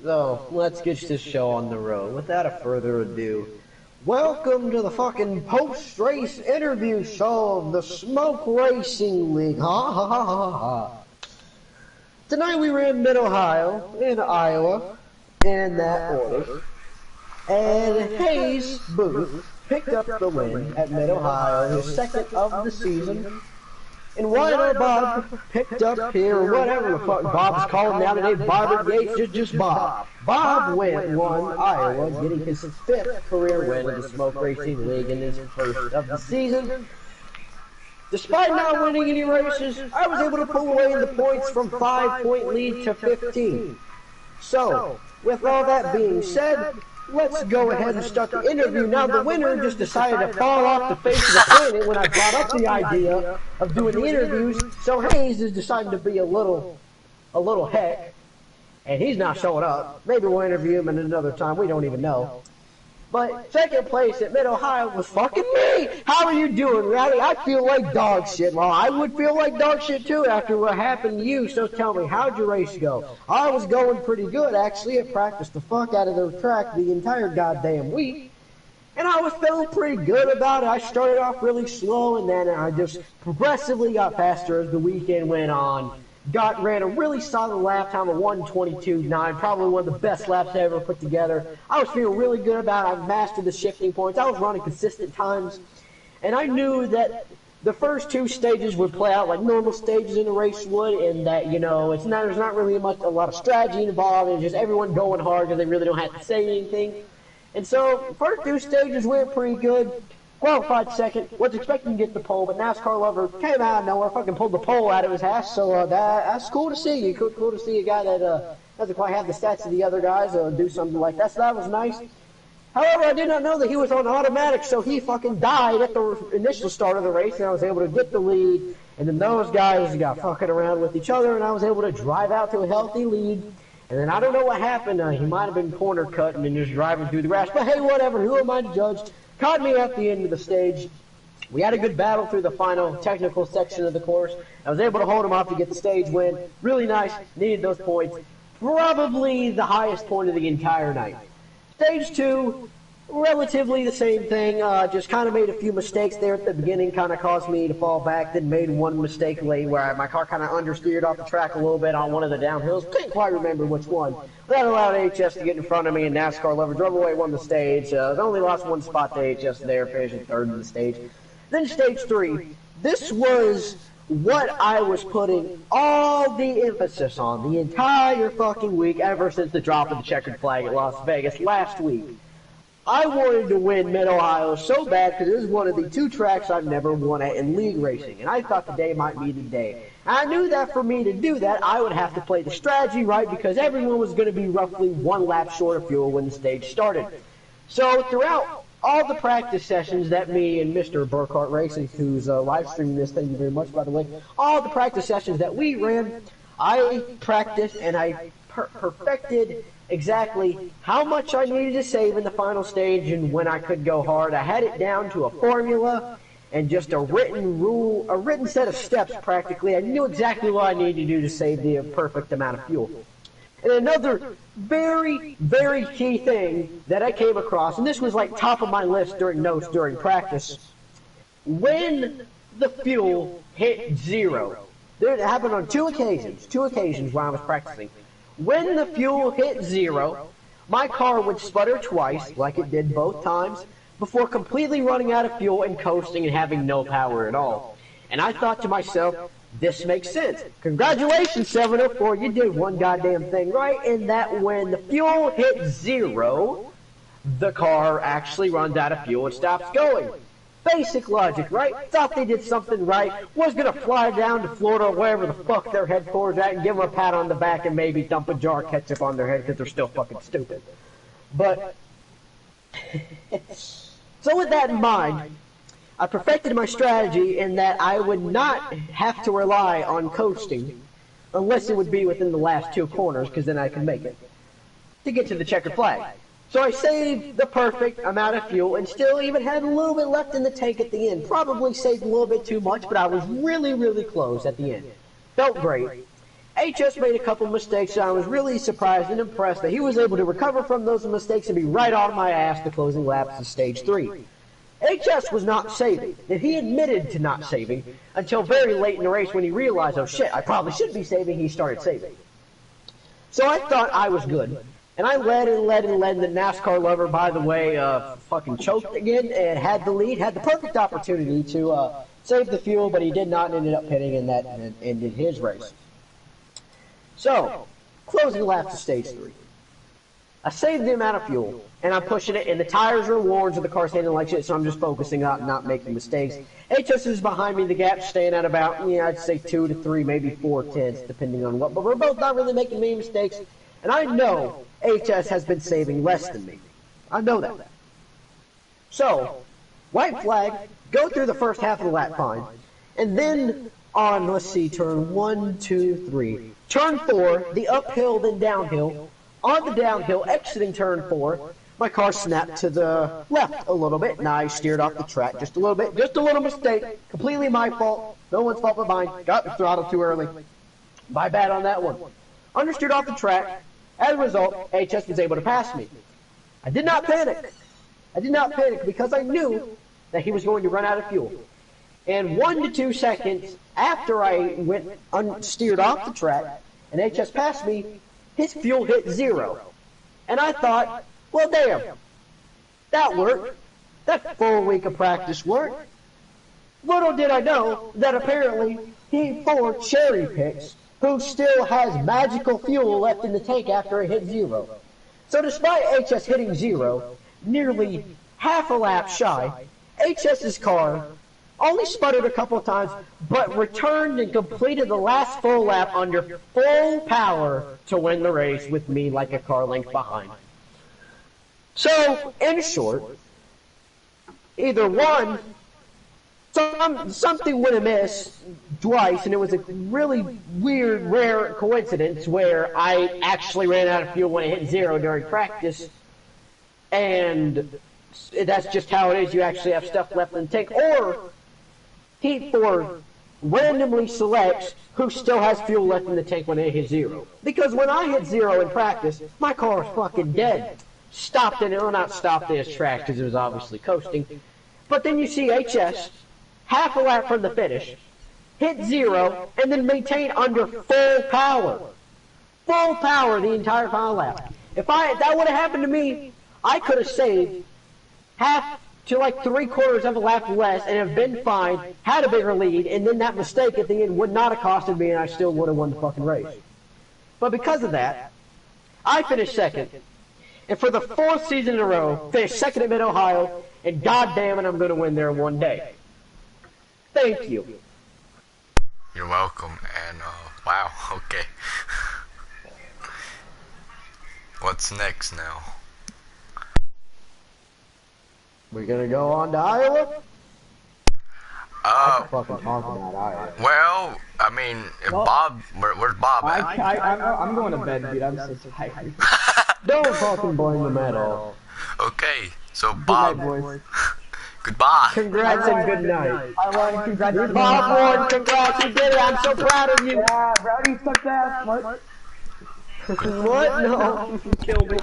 So, let's get this show on the road. Without further ado, welcome to the fucking post-race interview show of the Smoke Racing League. Ha ha ha ha ha. Tonight we ran Mid-Ohio in Iowa, in that order. And Hayes Booth picked up the win at Mid-Ohio, his second of the season. And Wyler Bob picked up here, or whatever the fuck Bob's called nowadays, Bob Yates, just Bob. Bob won Iowa, getting his fifth career win in the Smoke Racing League in his first of the season. Despite not winning any races, I was able to pull away in the points from 5-point lead to 15. So, with all that being said, let's go ahead and start the interview. Now, the winner just decided to fall off the face of the planet when I brought up the idea of doing the interviews, so Hayes is deciding to be a little heck, and he's not showing up. Maybe we'll interview him at another time, we don't even know. But second place at Mid-Ohio was fucking me! How are you doing, Rowdy? I feel like dog shit. Well, I would feel like dog shit too after what happened to you, so tell me, how'd your race go? I was going pretty good, actually. I practiced the fuck out of the track the entire goddamn week. And I was feeling pretty good about it. I started off really slow, and then I just progressively got faster as the weekend went on. Ran a really solid lap time of 1:22.9, probably one of the best laps I ever put together. I was feeling really good about it. I mastered the shifting points. I was running consistent times. And I knew that the first two stages would play out like normal stages in a race would, and that, you know, there's not really a lot of strategy involved. It's just everyone going hard because they really don't have to say anything. And so, first two stages went pretty good. Qualified second, was expecting to get the pole, but NASCAR Lover came out of nowhere, fucking pulled the pole out of his ass, so that's cool to see. Cool to see a guy that doesn't quite have the stats of the other guys do something like that, so that was nice. However, I did not know that he was on automatic, so he fucking died at the initial start of the race, and I was able to get the lead, and then those guys got fucking around with each other, and I was able to drive out to a healthy lead. And then I don't know what happened, he might have been corner cutting and just driving through the grass, but hey, whatever, who am I to judge? Caught me at the end of the stage. We had a good battle through the final technical section of the course. I was able to hold him off to get the stage win. Really nice. Needed those points. Probably the highest point of the entire night. Stage 2, relatively the same thing. Just kind of made a few mistakes there at the beginning. Kind of caused me to fall back. Then made one mistake late where my car kind of understeered off the track a little bit on one of the downhills. Couldn't quite remember which one. That allowed HS to get in front of me, and NASCAR Lover drove away, won the stage. Only lost one spot to HS there, finishing third in the stage. Then stage 3. This was what I was putting all the emphasis on the entire fucking week ever since the drop of the checkered flag at Las Vegas last week. I wanted to win Mid-Ohio so bad because it was one of the two tracks I've never won at in league racing, and I thought today might be the day. I knew that for me to do that, I would have to play the strategy right because everyone was going to be roughly one lap short of fuel when the stage started. So throughout all the practice sessions that me and Mr. Burkhart Racing, who's live streaming this, thank you very much by the way, all the practice sessions that we ran, I practiced and I perfected exactly how much I needed to save in the final stage and when I could go hard. I had it down to a formula and just a written set of steps practically. I knew exactly what I needed to do to save the perfect amount of fuel. And another very, very key thing that I came across, and this was like top of my list during notes during practice, when the fuel hit zero. It happened on two occasions while I was practicing. When the fuel hit zero, my car would sputter twice, like it did both times, before completely running out of fuel and coasting and having no power at all. And I thought to myself, this makes sense. Congratulations, 704, you did one goddamn thing right, in that when the fuel hit zero, the car actually runs out of fuel and stops going. Basic logic, right? Thought they did something right. Was gonna fly down to Florida or wherever the fuck their headquarters at and give them a pat on the back and maybe dump a jar of ketchup on their head because they're still fucking stupid. But, so with that in mind, I perfected my strategy in that I would not have to rely on coasting unless it would be within the last two corners because then I could make it to get to the checkered flag. So I saved the perfect amount of fuel and still even had a little bit left in the tank at the end. Probably saved a little bit too much, but I was really, really close at the end. Felt great. HS made a couple mistakes, and I was really surprised and impressed that he was able to recover from those mistakes and be right on my ass the closing laps of Stage 3. HS was not saving, and he admitted to not saving until very late in the race when he realized, oh shit, I probably should be saving. He started saving. So I thought I was good, and I led and led and led. The NASCAR lover, by the way, fucking choked again and had the lead, had the perfect opportunity to save the fuel, but he did not and ended up pitting, and that ended his race. So, closing laps of Stage 3. I saved the amount of fuel, and I'm pushing it, and the tires are worn, so the car's handling like shit, so I'm just focusing on not making mistakes. HS is behind me, the gap's staying at about, I'd say 2 to 3, maybe 4 tenths, depending on what, but we're both not really making many mistakes, and I know HS has been saving less than me. I know that. So, white flag, go through the first half of the lap fine, and then on, let's see, turn 1, 2, 3. Turn 4, the uphill, then downhill. On the downhill, exiting turn 4, my car snapped to the left a little bit, and I steered off the track just a little bit. Just a little mistake. Completely my fault. No one's fault but mine. Got the throttle too early. My bad on that one. Understeered off the track. As a result, HS was able to pass me. I did not panic. I did not panic because I knew that he was going to run out of fuel. And 1 to 2 seconds after I steered off the track and HS passed me, his fuel hit 0. And I thought, well, damn, that worked. That full week of practice worked. Little did I know that apparently he Ford cherry picks who still has magical fuel left in the tank after it hit 0. So despite HS hitting 0, nearly half a lap shy, HS's car only sputtered a couple of times, but returned and completed the last full lap under full power to win the race with me like a car length behind. So, in short, either one, something went amiss twice, and it was a really weird, rare coincidence where I actually ran out of fuel when it hit 0 during practice, and that's just how it is. You actually have stuff left in the tank, or Heat 4 randomly selects who still has fuel left in the tank when it hits 0. Because when I hit 0 in practice, my car was fucking dead. Stopped in it, well, not stopped in its tracks because it was obviously coasting. But then you see HS, half a lap from the finish, hit 0, and then maintain under full power. Full power the entire final lap. If that would have happened to me, I could have saved half to like 3/4 of a lap less and have been fine, had a bigger lead, and then that mistake at the end would not have costed me and I still would have won the fucking race. But because of that, I finished second. And for the 4th season in a row, finished second at Mid-Ohio, and goddamn it, I'm going to win there one day. Thank you. You're welcome, and wow, okay. What's next now? We're gonna go on to Iowa? I can fucking talk about Iowa. Well, I mean, if Bob, where's Bob at? I'm going to bed, dude. I'm so tired. Don't fucking blame them at all. Okay, so Bob, Good night, boys. goodbye. Congrats and good night. I want to congratulate you. Bob Ward, congrats, you did it. I'm so proud of you. Yeah, Rowdy sucked ass. What? What? No. Kill me.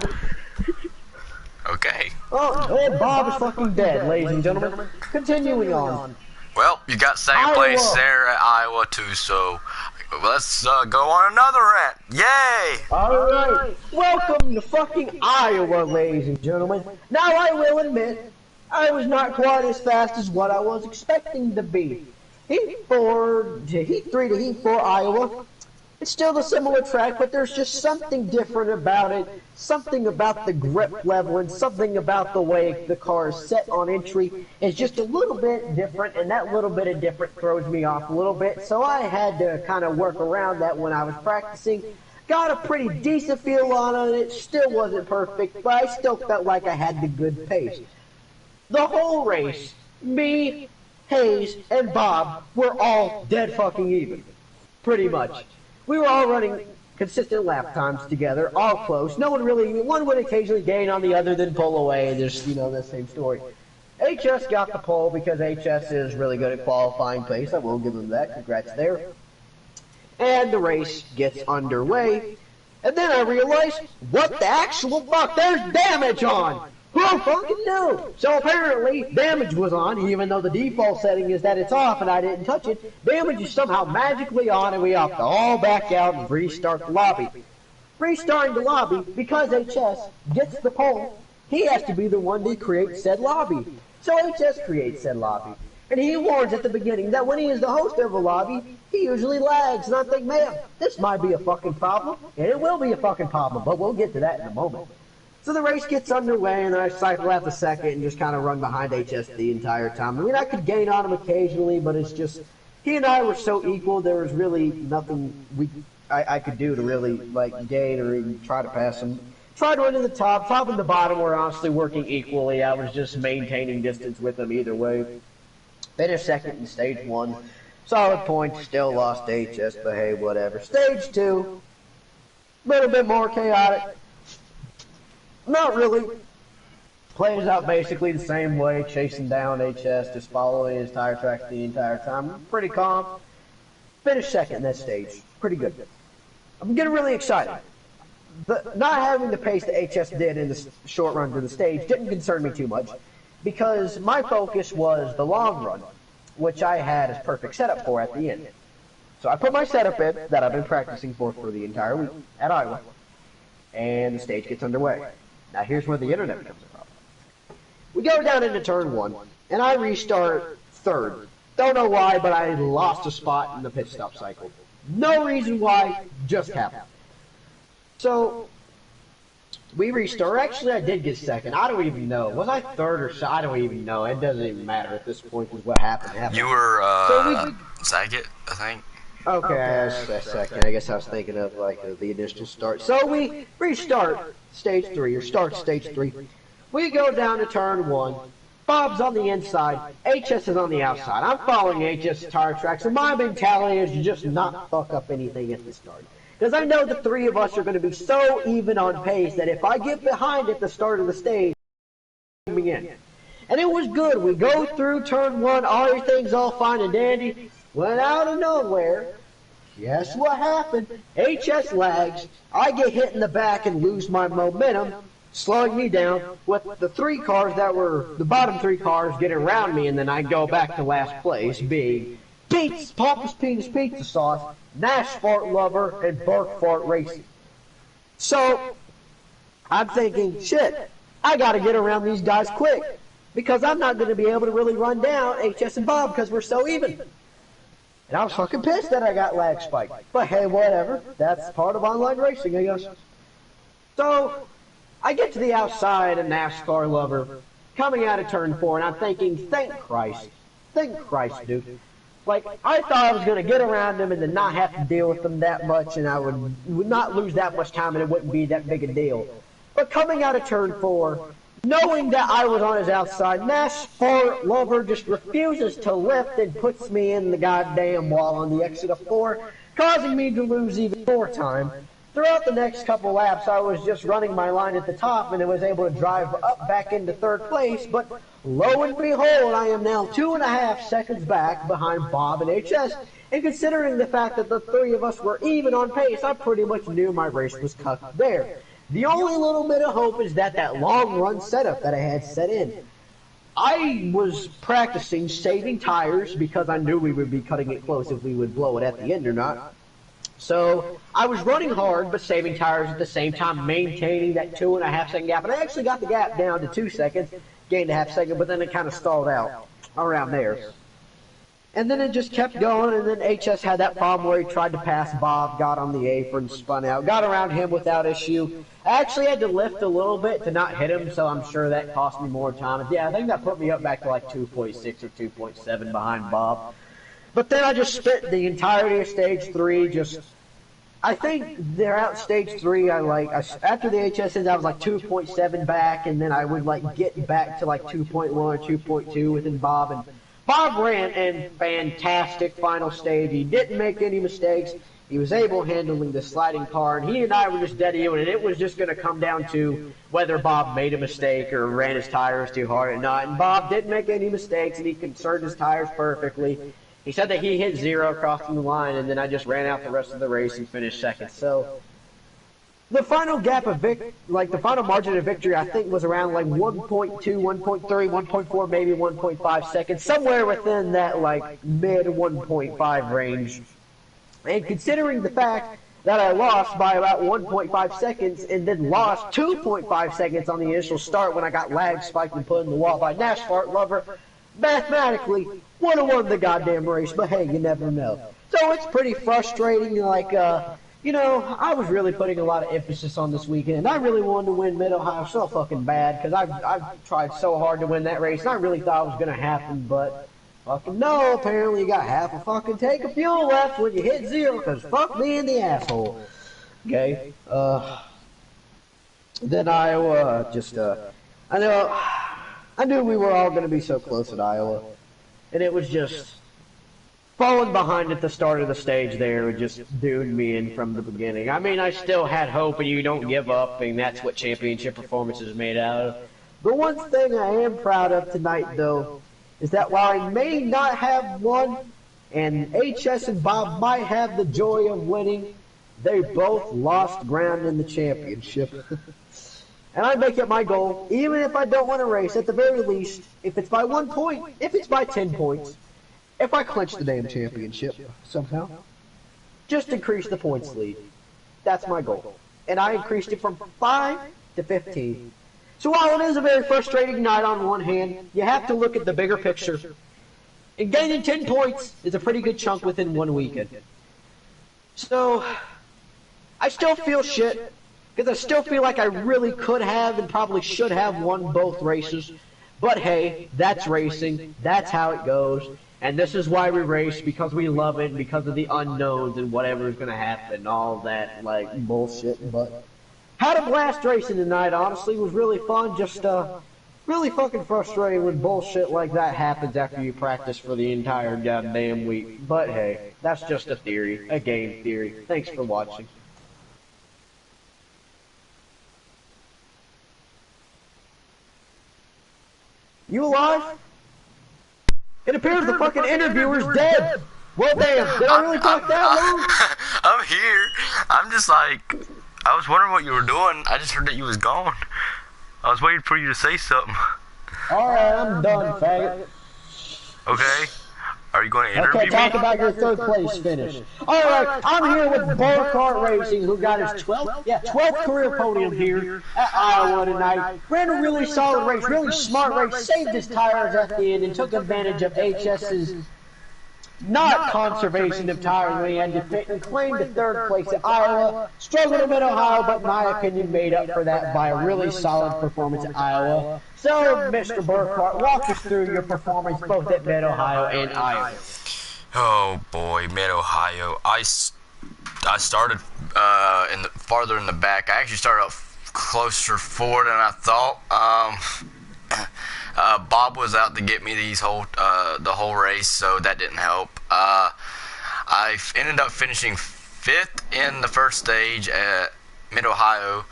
Okay. Oh, Bob is fucking dead, ladies and gentlemen. Continuing on. Well, you got second place there at Iowa too, so let's go on another rant. Yay! Alright, welcome to fucking Iowa, ladies and gentlemen. Now I will admit, I was not quite as fast as what I was expecting to be. Heat 4 to Heat 3 to Heat 4 Iowa. It's still a similar track, but there's just something different about it. Something about the grip level and something about the way the car is set on entry is just a little bit different, and that little bit of different throws me off a little bit. So I had to kind of work around that when I was practicing. Got a pretty decent feel on it. It still wasn't perfect, but I still felt like I had the good pace. The whole race, me, Hayes, and Bob were all dead fucking even. Pretty much. We were all running consistent lap times together, all close. No one really, one would occasionally gain on the other, then pull away, and there's, the same story. HS got the pole because HS is really good at qualifying pace. I will give him that. Congrats there. and the race gets underway. And then I realized, what the actual fuck? There's damage on! Who fucking knew? So apparently, damage was on, even though the default setting is that it's off and I didn't touch it. Damage is somehow magically on and we have to all back out and restart the lobby. Restarting the lobby, because HS gets the poll, he has to be the one to create said lobby. So HS creates said lobby. And he warns at the beginning that when he is the host of a lobby, he usually lags. And I think, man, this might be a fucking problem. And it will be a fucking problem, but we'll get to that in a moment. So the race gets underway, and then I cycle out the second and just kind of run behind HS the entire time. I mean, I could gain on him occasionally, but it's just, he and I were so equal, there was really nothing I could do to really, like, gain or even try to pass him. Tried running the top and the bottom were honestly working equally. I was just maintaining distance with him either way. Finished second in stage 1. Solid points, still lost to HS, but hey, whatever. Stage 2, a little bit more chaotic. Not really. Plays out basically the same way, chasing down HS, just following his tire tracks the entire time. Pretty calm. Finished second in that stage. Pretty good. I'm getting really excited. Not having the pace that HS did in the short run to the stage didn't concern me too much, because my focus was the long run, which I had as perfect setup for at the end. So I put my setup in that I've been practicing for the entire week at Iowa, and the stage gets underway. Now here's where the internet becomes a problem. We go down into turn 1, and I restart third. Don't know why, but I lost a spot in the pit stop cycle. No reason why, just happened. So, we restart. Actually, I did get second. I don't even know. Was I third or I don't even know. It doesn't even matter at this point because what happened. You were, second, I think. Okay, that's second. I guess I was thinking of, like, the initial start. So, we restart stage 3, or start stage 3. We go down to turn 1. Bob's on the inside. HS is on the outside. I'm following HS tire tracks, and my mentality is to just not fuck up anything at the start. Because I know the three of us are going to be so even on pace that if I get behind at the start of the stage, in. And it was good. We go through turn 1, everything's all fine and dandy. When out of nowhere, guess what happened? HS lags. I get hit in the back and lose my momentum, slowing me down with the 3 cars that were the bottom 3 cars getting around me, and then I go back to last place, being Pete's Papa's Penis Pizza Sauce, Nash Fart Lover, and Burke Fart Racing. So, I'm thinking, shit, I gotta get around these guys quick, because I'm not gonna be able to really run down HS and Bob because we're so even. And I was fucking pissed that I got lag spiked. But hey, whatever. That's part of online racing, I guess. So, I get to the outside of NASCAR Lover, coming out of turn 4, and I'm thinking, thank Christ, dude. Like, I thought I was going to get around them and then not have to deal with them that much, and I would not lose that much time, and it wouldn't be that big a deal. But coming out of turn 4, knowing that I was on his outside, NASCAR Lover just refuses to lift and puts me in the goddamn wall on the exit of 4, causing me to lose even more time. Throughout the next couple laps, I was just running my line at the top, and I was able to drive up back into 3rd place, but lo and behold, I am now 2.5 seconds back behind Bob and HS, and considering the fact that the 3 of us were even on pace, I pretty much knew my race was cut there. The only little bit of hope is that long run setup that I had set in. I was practicing saving tires because I knew we would be cutting it close if we would blow it at the end or not. So I was running hard but saving tires at the same time, maintaining that 2.5 second gap. And I actually got the gap down to 2 seconds, gained a half second, but then it kind of stalled out around there. And then it just kept going, and then HS had that problem where he tried to pass Bob, got on the apron, spun out, got around him without issue. I actually had to lift a little bit to not hit him, so I'm sure that cost me more time. Yeah, I think that put me up back to like 2.6 or 2.7 behind Bob. But then I just spent the entirety of stage 3 I think they're out stage 3, after the HS ends, I was like 2.7 back, and then I would like get back to like 2.1 or 2.2 within Bob, and Bob ran in fantastic final stage. He didn't make any mistakes. He was able handling the sliding car, and he and I were just dead even, and it was just going to come down to whether Bob made a mistake or ran his tires too hard or not. And Bob didn't make any mistakes, and he conserved his tires perfectly. He said that he hit 0 crossing the line, and then I just ran out the rest of the race and finished second. So the final gap of the final margin of victory, I think was around like 1.2, 1.3, 1.4, maybe 1.5 seconds, somewhere within that like mid 1.5 range. And considering the fact that I lost by about 1.5 seconds and then lost 2.5 seconds on the initial start when I got lag spiked and put in the wall by NASCAR lover, mathematically would have won the goddamn race, but hey, you never know. So it's pretty frustrating, like, you know, I was really putting a lot of emphasis on this weekend, and I really wanted to win Mid-Ohio so fucking bad, because I've tried so hard to win that race, and I really thought it was going to happen, but fucking no, apparently you got half a fucking tank of fuel left when you hit 0, because fuck me in the asshole. Okay, then Iowa, I knew we were all going to be so close at Iowa, and it was just falling behind at the start of the stage there would just doomed me in from the beginning. I mean, I still had hope, and you don't give up, and that's what championship performance is made out of. The one thing I am proud of tonight, though, is that while I may not have won, and HS and Bob might have the joy of winning, they both lost ground in the championship. And I make it my goal, even if I don't win a race, at the very least, if it's by 1 point, if it's by 10 points, if I clinch the damn championship somehow, just increase the points lead. That's my goal. And I increased it from 5 to 15. So while it is a very frustrating night on one hand, you have to look at the bigger picture. And gaining 10 points is a pretty good chunk within one weekend. So, I still feel shit, because I still feel like I really could have and probably should have won both races. But hey, that's racing. That's how it goes. And this is why we race, because we love it, because of the unknowns and whatever is going to happen, all that, like, bullshit. But had a blast racing tonight, honestly. It was really fun, just, really fucking frustrating when bullshit like that happens after you practice for the entire goddamn week. But hey, that's just a theory, a game theory. Thanks for watching. You alive? It appears the fucking interviewer's dead. Well, damn, did I really talk that long? I'm here. I'm just like, I was wondering what you were doing. I just heard that you was gone. I was waiting for you to say something. Alright, I'm done, faggot. Okay. Are you going to interview Okay, talk me? about your third place finish. Alright, I'm here with Burkhardt Racing, who got his 12th career podium here at Iowa tonight. Ran a really solid race, really smart race, saved his tires at the end, and took advantage of HS's not conservation of tires and claimed the third place at Iowa. Struggled in Mid-Ohio, but in my opinion made up for that by a really solid performance at Iowa. So, Mr. Burkhardt, walk us through your performance both at Mid-Ohio and Iowa. Oh boy, Mid-Ohio. I started farther in the back. I actually started up closer forward than I thought. Bob was out to get me the whole race, so that didn't help. I ended up finishing 5th in the first stage at Mid-Ohio,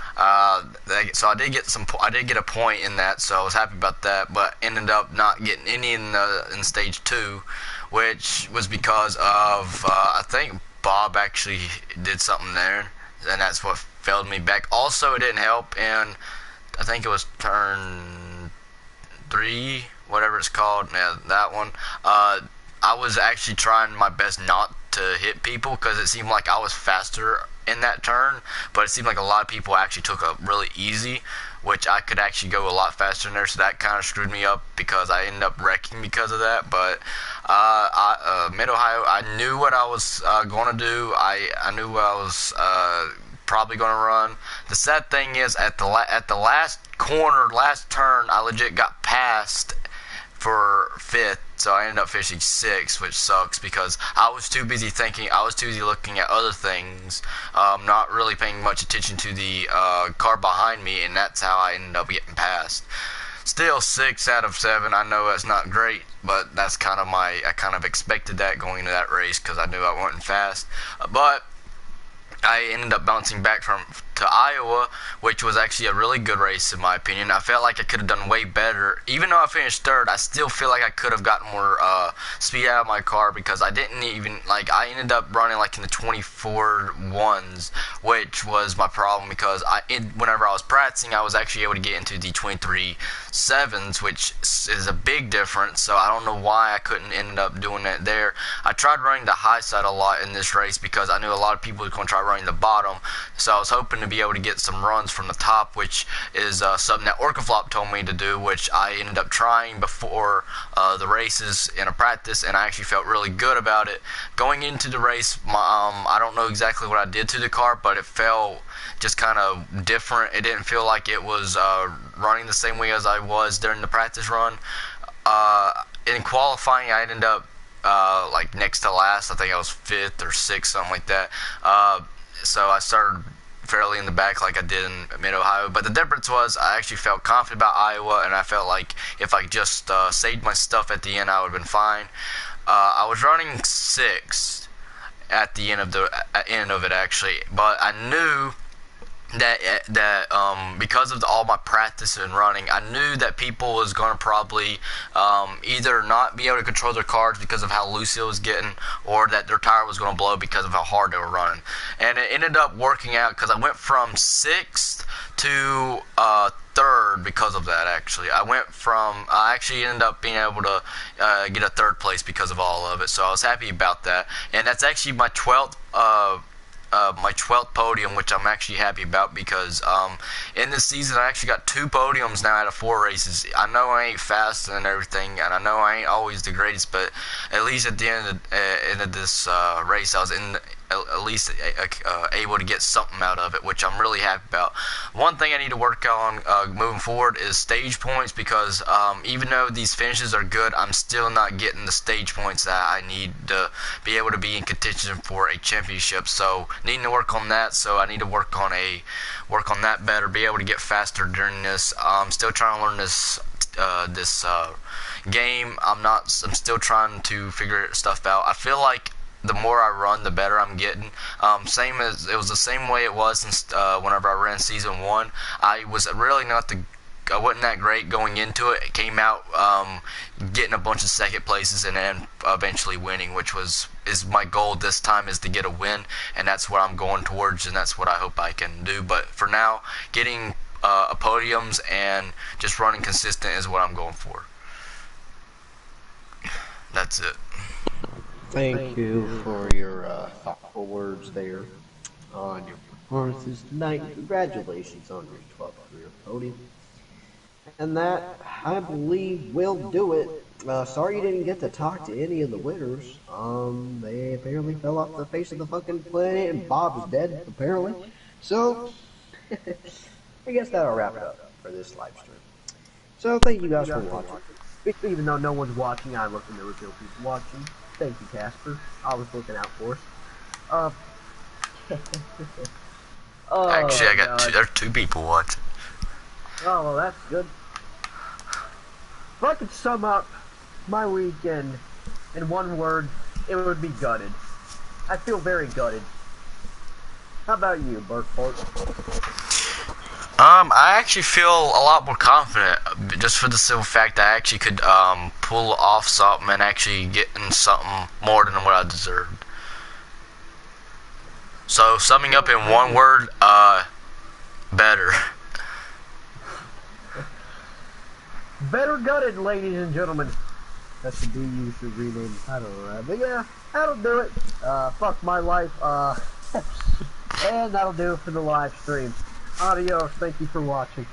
so I did get a point in that, so I was happy about that. But ended up not getting any in stage 2, which was because of I think Bob actually did something there, and that's what failed me back. Also, it didn't help, and I think it was turn 3, whatever it's called. Yeah, that one. I was actually trying my best not to hit people because it seemed like I was faster in that turn, but it seemed like a lot of people actually took it really easy, which I could actually go a lot faster in there, so that kind of screwed me up because I ended up wrecking because of that. But Mid-Ohio, I knew what I was going to do. I knew what I was probably going to run. The sad thing is, at the last corner, last turn, I legit got passed for 5th, so I ended up finishing 6th, which sucks because I was too busy looking at other things, not really paying much attention to the car behind me, and that's how I ended up getting passed. Still 6 out of 7. I know that's not great, but that's kind of I kind of expected that going into that race because I knew I wasn't fast. But I ended up bouncing back to Iowa, which was actually a really good race in my opinion. I felt like I could have done way better. Even though I finished third, I still feel like I could have gotten more speed out of my car, because I didn't even, like, I ended up running like in the 24 ones, which was my problem, because whenever I was practicing, I was actually able to get into the 23 sevens, which is a big difference. So I don't know why I couldn't end up doing it there. I tried running the high side a lot in this race because I knew a lot of people were going to try running the bottom, so I was hoping to be able to get some runs from the top, which is something that Orcaflop told me to do, which I ended up trying before the races in a practice, and I actually felt really good about it. Going into the race, I don't know exactly what I did to the car, but it felt just kind of different. It didn't feel like it was running the same way as I was during the practice run. In qualifying, I ended up like next to last. I think I was 5th or 6th, something like that. So I started fairly in the back like I did in Mid-Ohio. But the difference was I actually felt confident about Iowa, and I felt like if I just saved my stuff at the end, I would have been fine. I was running 6th at the end of it actually, but I knew that because of all my practice and running, I knew that people was going to probably either not be able to control their cars because of how loose it was getting, or that their tire was going to blow because of how hard they were running. And it ended up working out, because I went from 6th to 3rd because of that. Actually, I actually ended up being able to get a 3rd place because of all of it, so I was happy about that. And that's actually my 12th podium, which I'm actually happy about, because in this season I actually got 2 podiums now out of 4 races. I know I ain't fast and everything, and I know I ain't always the greatest, but at least at the end of this race, I was at least able to get something out of it, which I'm really happy about. One thing I need to work on moving forward is stage points, because even though these finishes are good, I'm still not getting the stage points that I need to be able to be in contention for a championship. So needing to work on that. So I need to work on that better, be able to get faster during this. I'm still trying to learn this game. I'm still trying to figure stuff out. I feel like the more I run, the better I'm getting. It was the same way it was whenever I ran season 1. I was really I wasn't that great going into it. It came out getting a bunch of second places and then eventually winning, which is my goal this time, is to get a win, and that's what I'm going towards, and that's what I hope I can do. But for now, getting podiums and just running consistent is what I'm going for. That's it. Thank you for your thoughtful words there on your performances tonight. Congratulations on your 12th career podium. And that, I believe, will do it. Sorry you didn't get to talk to any of the winners. They apparently fell off the face of the fucking planet, and Bob is dead, apparently. So, I guess that'll wrap it up for this live stream. So, thank you guys for watching. Even though no one's watching, I'm looking to reveal people watching. Thank you, Casper. I was looking out for us. Actually, there's 2 people watching. Oh, well, that's good. If I could sum up my weekend in one word, it would be gutted. I feel very gutted. How about you, Burkport? I actually feel a lot more confident, just for the simple fact that I actually could pull off something and actually getting something more than what I deserved. So, summing up in one word, better. Better gutted, ladies and gentlemen. That should be, you should rename the title, right? But yeah, that'll do it. Fuck my life. And that'll do it for the live stream. Adios. Thank you for watching.